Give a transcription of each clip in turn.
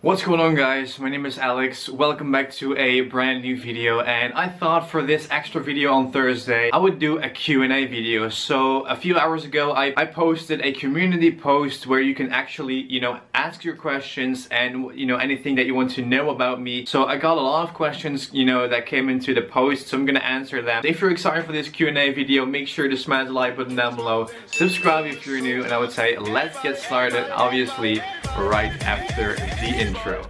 What's going on, guys? My name is Alex. Welcome back to a brand new video, and I thought for this extra video on Thursday I would do a Q&A video. So a few hours ago I posted a community post where you can actually, ask your questions and anything that you want to know about me. So I got a lot of questions, that came into the post, so I'm gonna answer them. If you're excited for this Q&A video, make sure to smash the like button down below. Subscribe if you're new, and I would say let's get started, obviously right after the intro.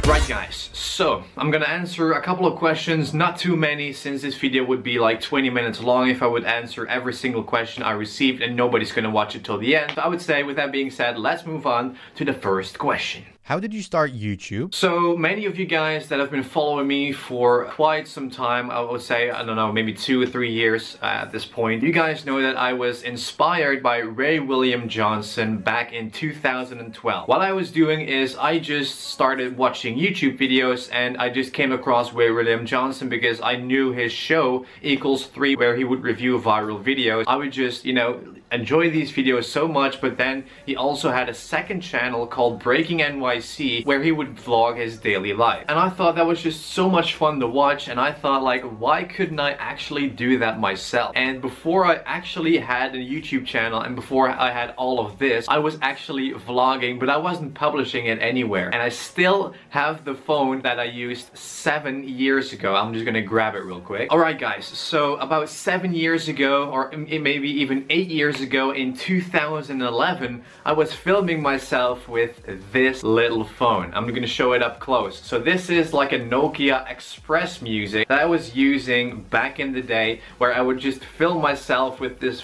Right, guys, so I'm gonna answer a couple of questions, not too many, since this video would be like 20 minutes long if I would answer every single question I received, and nobody's gonna watch it till the end. So I would say, with that being said, let's move on to the first question. How did you start YouTube? So many of you guys that have been following me for quite some time, I would say, I don't know, maybe 2 or 3 years at this point, you guys know that I was inspired by Ray William Johnson back in 2012. What I was doing is I just started watching YouTube videos, and I just came across Ray William Johnson because I knew his show Equals 3, where he would review viral videos. I would just, enjoy these videos so much, but then he also had a second channel called Breaking NYC where he would vlog his daily life. And I thought that was just so much fun to watch, and I thought, like, why couldn't I actually do that myself? And before I actually had a YouTube channel and before I had all of this, I was actually vlogging, but I wasn't publishing it anywhere. And I still have the phone that I used 7 years ago. I'm just gonna grab it real quick. Alright, guys, so about 7 years ago, or maybe even 8 years ago, in 2011, I was filming myself with this little phone. I'm gonna show it up close. So this is like a Nokia Express Music that I was using back in the day, where I would just film myself with this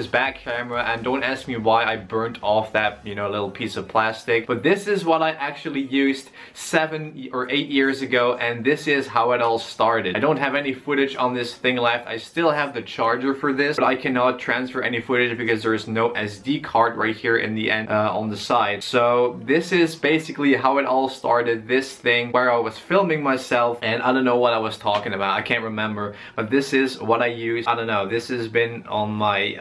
back camera, and don't ask me why I burnt off that, little piece of plastic. But this is what I actually used 7 or 8 years ago, and this is how it all started. I don't have any footage on this thing left. I still have the charger for this, but I cannot transfer any footage because there is no SD card right here in the end on the side. So this is basically how it all started, this thing where I was filming myself, and I don't know what I was talking about, I can't remember, but this is what I use. I don't know, this has been on my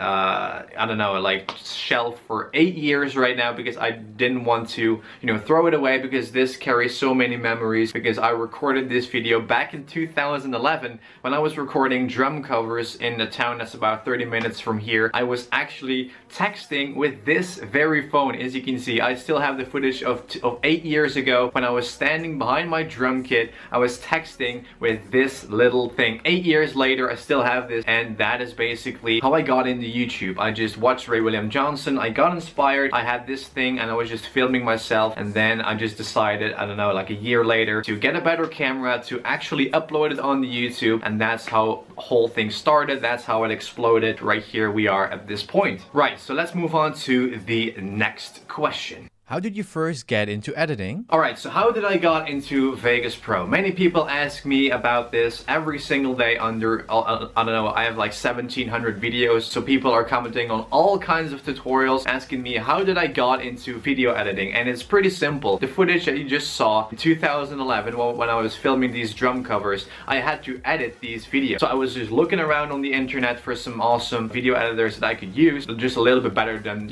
I don't know, like, shelf for 8 years right now, because I didn't want to throw it away, because this carries so many memories, because I recorded this video back in 2011 when I was recording drum covers in a town that's about 30 minutes from here. I was actually texting with this very phone. As you can see, I still have the footage of 8 years ago when I was standing behind my drum kit. I was texting with this little thing. 8 years later, I still have this, and that is basically how I got into YouTube. I just watched Ray William Johnson, I got inspired, I had this thing, and I was just filming myself, and then I just decided, I don't know, like a year later, to get a better camera, to actually upload it on the YouTube, and that's how the whole thing started. That's how it exploded. Right here we are at this point. Right, so let's move on to the next question. How did you first get into editing? Alright, so how did I got into Vegas Pro? Many people ask me about this every single day under, I don't know, I have like 1700 videos, so people are commenting on all kinds of tutorials, asking me how did I got into video editing, and it's pretty simple. The footage that you just saw in 2011, when I was filming these drum covers, I had to edit these videos. So I was just looking around on the internet for some awesome video editors that I could use, just a little bit better than,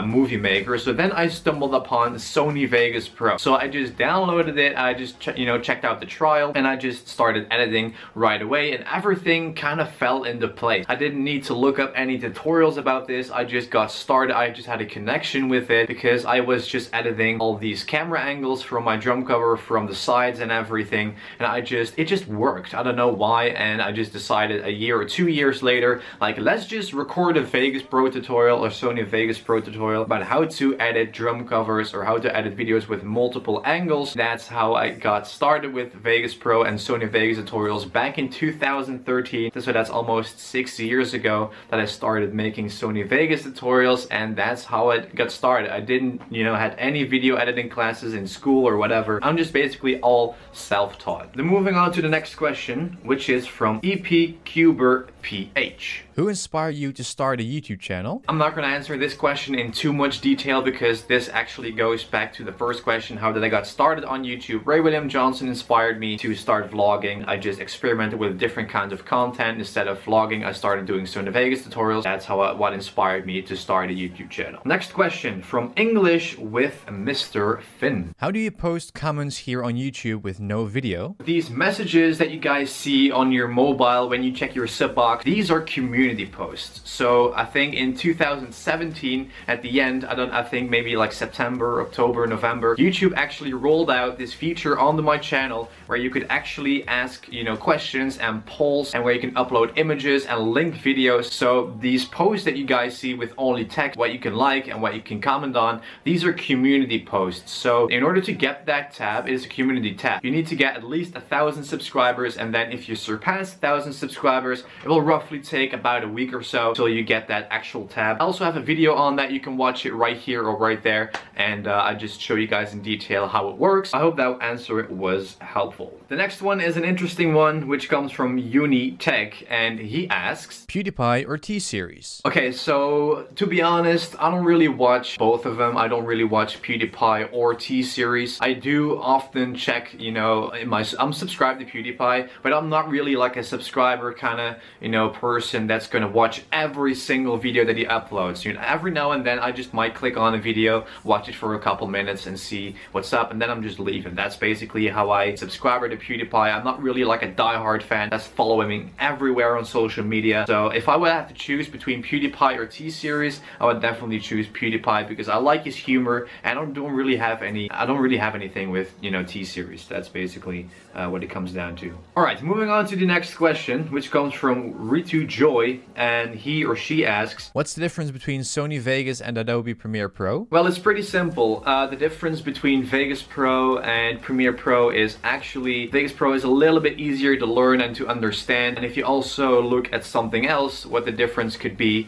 Movie Maker. So then I stumbled upon Sony Vegas Pro. So I just downloaded it, I just checked out the trial, and I just started editing right away, and everything kind of fell into place. I didn't need to look up any tutorials about this. I just got started. I just had a connection with it because I was just editing all these camera angles from my drum cover, from the sides and everything, and it just worked. I don't know why, and I just decided a year or 2 years later, like, let's just record a Vegas Pro tutorial or Sony Vegas Pro tutorial about how to edit drum covers or how to edit videos with multiple angles. That's how I got started with Vegas Pro and Sony Vegas tutorials back in 2013. So that's almost 6 years ago that I started making Sony Vegas tutorials, and that's how it got started. I didn't, had any video editing classes in school or whatever. I'm just basically all self-taught. Then moving on to the next question, which is from EPCuber PH. Who inspired you to start a YouTube channel? I'm not going to answer this question in too much detail because this actually goes back to the first question, how did I got started on YouTube? Ray William Johnson inspired me to start vlogging. I just experimented with different kinds of content. Instead of vlogging, I started doing Sony Vegas tutorials. That's what inspired me to start a YouTube channel. Next question from English with Mr. Finn. How do you post comments here on YouTube with no video? These messages that you guys see on your mobile when you check your sub box, these are community posts. So I think in 2017 at the end, I think maybe like September, October, November, YouTube actually rolled out this feature onto my channel where you could actually ask, you know, questions and polls, and where you can upload images and link videos. So these posts that you guys see with only text, what you can like and what you can comment on, these are community posts. So in order to get that tab, it is a community tab. You need to get at least 1,000 subscribers, and then if you surpass 1,000 subscribers, it will roughly take about a week or so till you get that actual tab. I also have a video on that. You can watch it right here or right there, and I just show you guys in detail how it works. I hope that answer was helpful. The next one is an interesting one, which comes from Uni Tech, and he asks, PewDiePie or TSeries? Okay, so to be honest, I don't really watch both of them. I don't really watch PewDiePie or TSeries. I do often check, you know, I'm subscribed to PewDiePie, but I'm not really like a subscriber kind of, you know, person that's gonna watch every single video that he uploads. You know, every now and then I just might click on a video, watch it for a couple minutes and see what's up, and then I'm just leaving. That's basically how I subscribe to PewDiePie. I'm not really like a diehard fan that's following me everywhere on social media. So if I would have to choose between PewDiePie or TSeries, I would definitely choose PewDiePie because I like his humor, and I don't really have anything with, you know, TSeries. That's basically what it comes down to. Alright, moving on to the next question, which comes from Ritu Joy, and he or she asks, what's the difference between Sony Vegas and Adobe Premiere Pro? Well, it's pretty simple. The difference between Vegas Pro and Premiere Pro is actually Vegas Pro is a little bit easier to learn and to understand, and if you also look at something else, what the difference could be,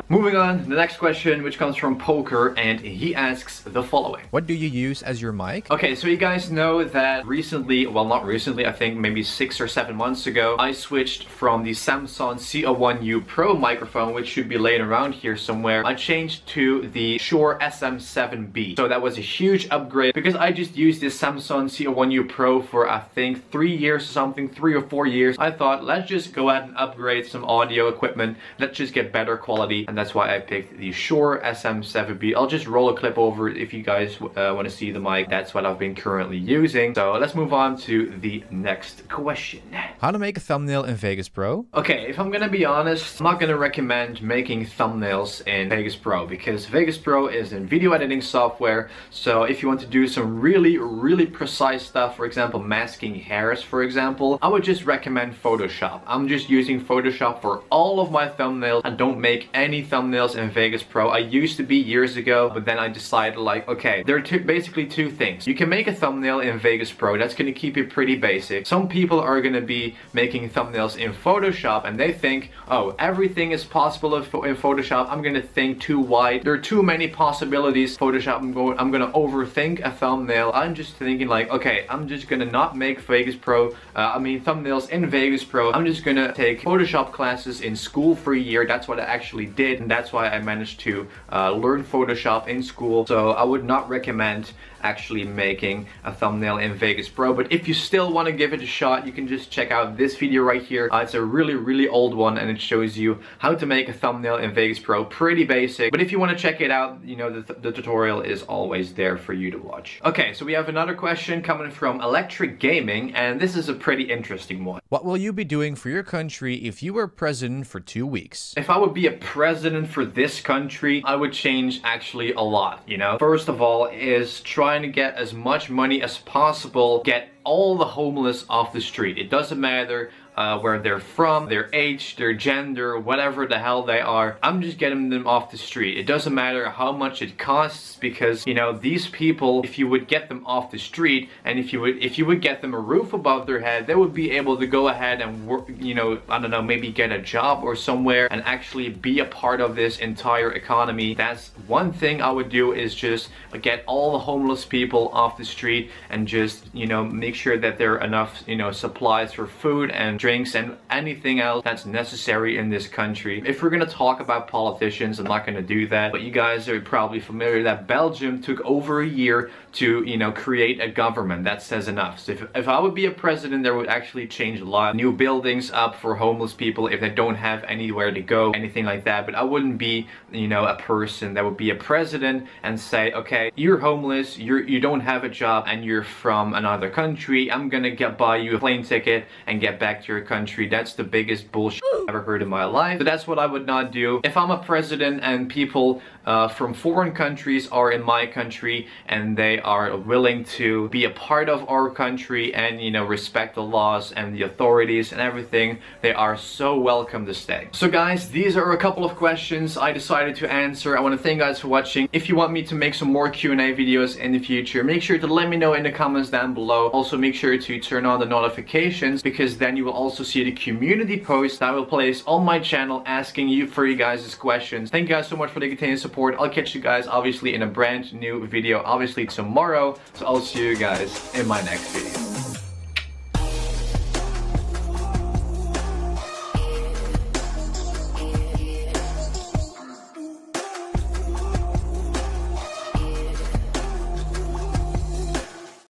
moving on, the next question, which comes from Poker, and he asks the following. What do you use as your mic? Okay, so you guys know that recently, well not recently, I think maybe 6 or 7 months ago, I switched from the Samsung C01U Pro microphone, which should be laying around here somewhere. I changed to the Shure SM7B. So that was a huge upgrade because I just used this Samsung C01U Pro for I think 3 years or something, 3 or 4 years. I thought, let's just go ahead and upgrade some audio equipment. Let's just get better quality, and that's why I picked the Shure SM7B. I'll just roll a clip over it if you guys want to see the mic. That's what I've been currently using. So let's move on to the next question. How to make a thumbnail in Vegas Pro? Okay, if I'm gonna be honest, I'm not gonna recommend making thumbnails in Vegas Pro because Vegas Pro is a video editing software. So if you want to do some really precise stuff, for example masking hairs for example, I would just recommend Photoshop. I'm just using Photoshop for all of my thumbnails. I don't make any thumbnails in Vegas Pro. I used to be years ago, but then I decided like, okay, there are basically two things. You can make a thumbnail in Vegas Pro, that's gonna keep it pretty basic. Some people are gonna be making thumbnails in Photoshop and they think, oh, everything is possible in Photoshop. I'm gonna think too wide. There are too many possibilities. Photoshop, I'm gonna overthink a thumbnail. I'm just thinking like, okay, I'm just gonna not make Vegas Pro, thumbnails in Vegas Pro. I'm just gonna take Photoshop classes in school for a year. That's what I actually did, and that's why I managed to learn Photoshop in school. So I would not recommend actually making a thumbnail in Vegas Pro, but if you still want to give it a shot, you can just check out this video right here. It's a really old one, and it shows you how to make a thumbnail in Vegas Pro. Pretty basic, but if you want to check it out, you know, the tutorial is always there for you to watch. Okay, so we have another question coming from Electric Gaming, and this is a pretty interesting one. What will you be doing for your country if you were president for 2 weeks? If I would be a president for this country, I would change actually a lot, you know. First of all is trying to get as much money as possible, get all the homeless off the street. It doesn't matter where they're from, their age, their gender, whatever the hell they are. I'm just getting them off the street. It doesn't matter how much it costs, because you know, these people, if you would get them off the street and if you would get them a roof above their head, they would be able to go ahead and work, you know, I don't know, maybe get a job or somewhere and actually be a part of this entire economy. That's one thing I would do, is just get all the homeless people off the street and just, you know, make sure that there are enough, you know, supplies for food and drinks and anything else that's necessary in this country. If we're gonna talk about politicians, I'm not gonna do that, but you guys are probably familiar that Belgium took over a year to, you know, create a government. That says enough. So if I would be a president, there would actually change a lot. New buildings up for homeless people if they don't have anywhere to go, anything like that. But I wouldn't be, you know, a person that would be a president and say, okay, you're homeless, you don't have a job, and you're from another country. I'm gonna buy you a plane ticket and get back to your country. That's the biggest bullshit I've ever heard in my life. So that's what I would not do. If I'm a president and people from foreign countries are in my country and they are willing to be a part of our country and, you know, respect the laws and the authorities and everything, they are so welcome to stay. So guys, these are a couple of questions I decided to answer. I want to thank you guys for watching. If you want me to make some more Q&A videos in the future, make sure to let me know in the comments down below. Also make sure to turn on the notifications, because then you will also see the community post that I will place on my channel asking you for you guys' questions. Thank you guys so much for the continued support. I'll catch you guys obviously in a brand new video, obviously tomorrow. So I'll see you guys in my next video.